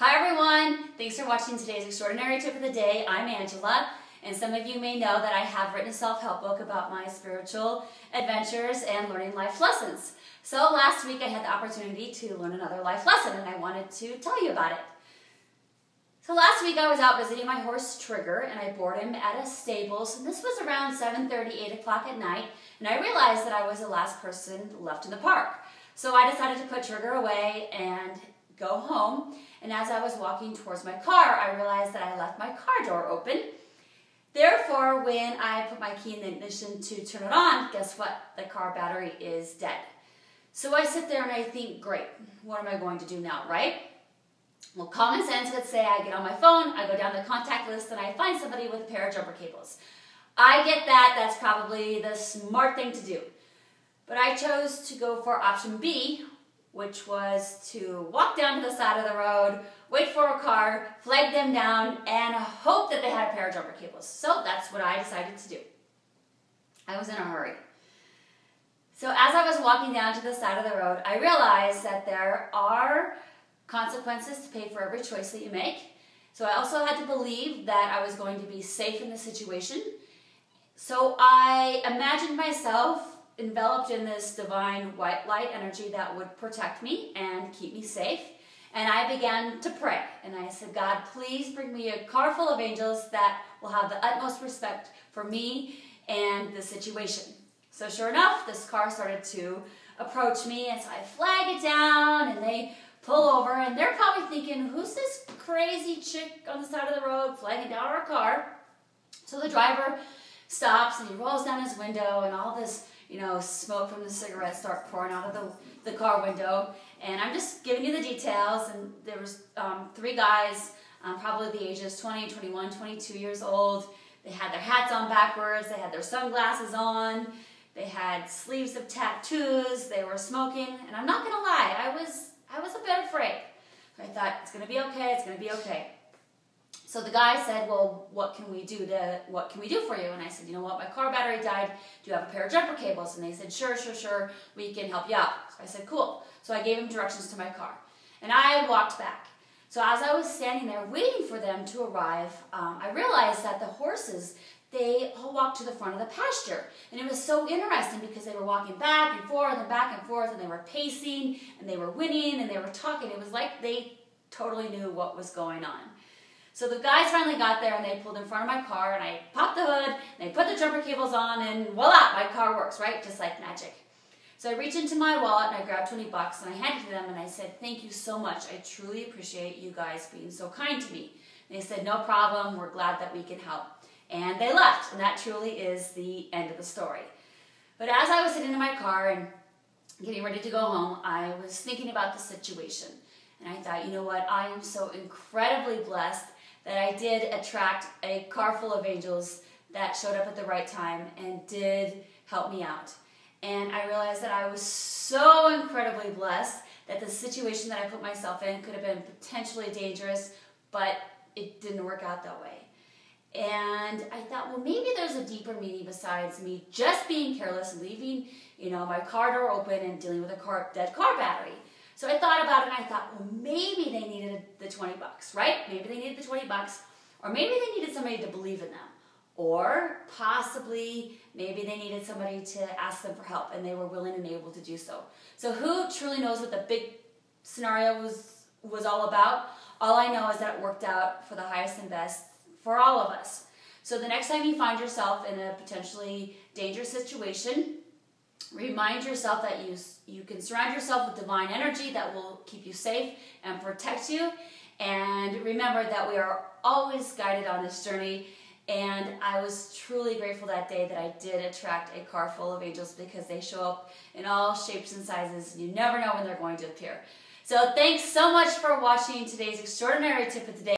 Hi everyone! Thanks for watching today's Extraordinary Tip of the Day. I'm Angela, and some of you may know that I have written a self-help book about my spiritual adventures and learning life lessons. So last week I had the opportunity to learn another life lesson, and I wanted to tell you about it. So last week I was out visiting my horse Trigger, and I boarded him at a stables, and this was around 7:30, 8 o'clock at night, and I realized that I was the last person left in the park. So I decided to put Trigger away and go home, and as I was walking towards my car, I realized that I left my car door open. Therefore, when I put my key in the ignition to turn it on, guess what? The car battery is dead. So I sit there and I think, great, what am I going to do now, right? Well, common sense would say I get on my phone, I go down the contact list, and I find somebody with a pair of jumper cables. I get that, that's probably the smart thing to do. But I chose to go for option B, which was to walk down to the side of the road, wait for a car, flag them down, and hope that they had a pair of jumper cables. So that's what I decided to do. I was in a hurry. So as I was walking down to the side of the road, I realized that there are consequences to pay for every choice that you make. So I also had to believe that I was going to be safe in the situation. So I imagined myself enveloped in this divine white light energy that would protect me and keep me safe. And I began to pray. And I said, God, please bring me a car full of angels that will have the utmost respect for me and the situation. So sure enough, this car started to approach me, and so I flag it down, and they pull over, and they're probably thinking, who's this crazy chick on the side of the road flagging down our car? So the driver stops, and he rolls down his window, and all this smoke from the cigarettes start pouring out of the car window. And I'm just giving you the details. And there was 3 guys, probably the ages 20, 21, 22 years old. They had their hats on backwards. They had their sunglasses on. They had sleeves of tattoos. They were smoking. And I'm not going to lie, I was a bit afraid. I thought, it's going to be okay, it's going to be okay. So the guy said, well, what can we do for you? And I said, you know what, my car battery died. Do you have a pair of jumper cables? And they said, sure, we can help you out. So I said, cool. So I gave him directions to my car. And I walked back. So as I was standing there waiting for them to arrive, I realized that the horses, they all walked to the front of the pasture. And it was so interesting because they were walking back and forth, and they were pacing, and they were whinnying, and they were talking. It was like they totally knew what was going on. So the guys finally got there, and they pulled in front of my car, and I popped the hood, and they put the jumper cables on, and voila, my car works, right? Just like magic. So I reached into my wallet, and I grabbed $20, and I handed it to them, and I said, thank you so much. I truly appreciate you guys being so kind to me. And they said, no problem. We're glad that we can help. And they left, and that truly is the end of the story. But as I was sitting in my car and getting ready to go home, I was thinking about the situation. And I thought, you know what? I am so incredibly blessed that I did attract a car full of angels that showed up at the right time and did help me out. And I realized that I was so incredibly blessed that the situation that I put myself in could have been potentially dangerous, but it didn't work out that way. And I thought, well, maybe there's a deeper meaning besides me just being careless and leaving, my car door open and dealing with a dead car battery. So I thought about it, and I thought, well, maybe they needed the $20, right? Maybe they needed the $20, or maybe they needed somebody to believe in them, or possibly maybe they needed somebody to ask them for help, and they were willing and able to do so. So who truly knows what the big scenario was all about? All I know is that it worked out for the highest and best for all of us. So the next time you find yourself in a potentially dangerous situation, remind yourself that you can surround yourself with divine energy that will keep you safe and protect you. And remember that we are always guided on this journey. And I was truly grateful that day that I did attract a car full of angels, because they show up in all shapes and sizes. And you never know when they're going to appear. So thanks so much for watching today's Extraordinary Tip of the Day.